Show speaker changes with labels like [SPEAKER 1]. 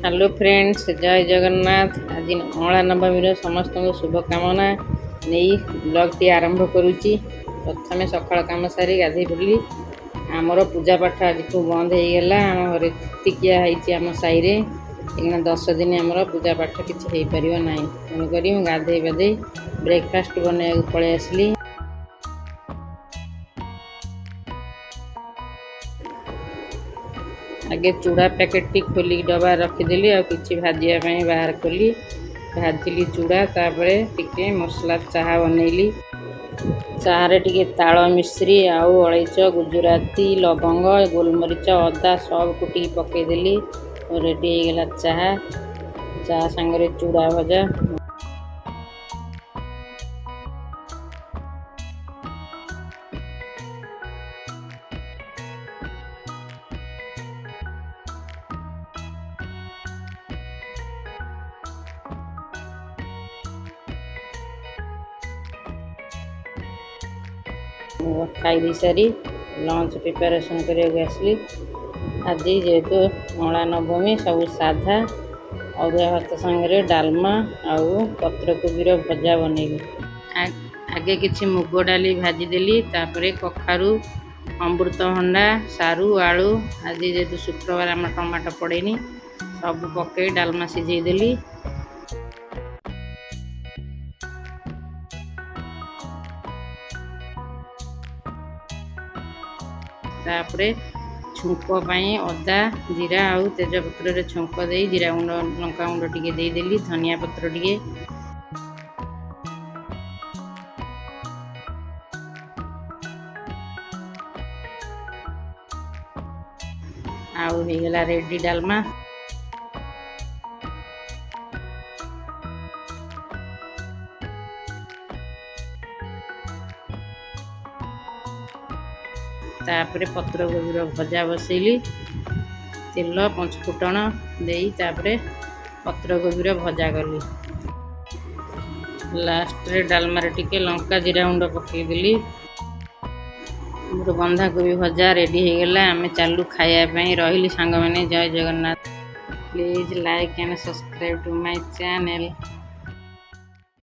[SPEAKER 1] Hello friends, जय जगन्नाथ। आज अँला नवमी समस्त शुभकामना नहीं ब्लॉग टी आरंभ करुच्ची। प्रथम सकाल कम सारी गाधे पड़ी आमर पूजा पाठ आज बंद हो गला। आम घर छुतिकिया आम साई 10 दिन आमर पूजा पाठ किसी हो पार ना। तेणुक गाधे बाधे ब्रेकफास्ट बनवा पलि आसली। आगे चूड़ा पैकेट टी खोलिक डबा रखीदेली आ कि भाजापी बाहर कली। भाजिली चूड़ा तापरे टिके मसला चाहा बनैली। चारे टिके ताल मिश्री आउ अलैच गुजराती लवंग गोलमरीच अदा सब कुटी पकईदेली। रेडी हो गला चाहा। चाहा सांगरे चूड़ा भजा खाई सारी लंच प्रिपेरेसन करली। आज जेहेतु अँला नवमी सब साधा अरुआ भात सांगे डालमा आउ पत्रकोबी भजा बनैली। आगे किछि मुग डाली भाजीदेली। तापर कखारू अमृतभंडा सारू आलू आज जेहेतु शुक्रवार आम टमाटो पड़ेनी सब पकई डालमा सिझेदेली। तापरे छुंक अदा जीरा आउ तेजपत्र छुंक दे जीरा गुंड लंका गुंड टिके देदेली। धनिया पत्र टिके आउ हो गला रेडी डालमा। तापरे पत्रकोबी भजा बसैली। तेल पंचफुटण दे तापरे पत्रकोबी भजा कली। लास्ट रे डालमारे टिके लंका जीरा गुंड पकईदेली। बंधाकोबी भजा रेडी हो गला। आम चालू खायापी रही सांग मैंने। जय Jagannath. Please like and subscribe to my channel.